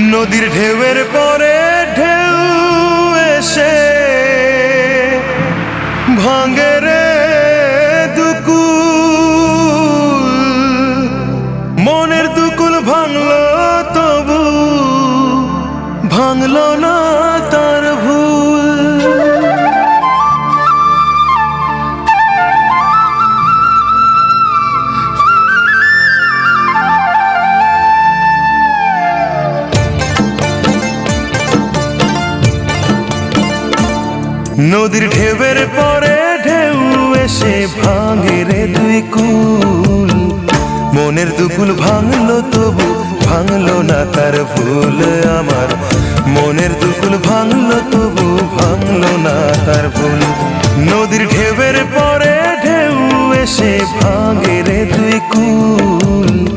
নদীর ঢেউয়ের পরে ঢেউ এসে ভাঙে রে দুকুল, মনের দুকুল ভাঙলো তবু ভাঙলো না তার ভুল। নদীর ঢেউয়ের পরে ঢেউ এসে ভাঙে রে দুই কুল, মনের দুকুল ভাঙলো তবু ভাঙলো না তার ভুল। আমার মনের দুকুল ভাঙলো তবু ভাঙলো না তার ভুল। নদীর ঢেউয়ের পরে ঢেউ এসে ভাঙে রে দুই কুল।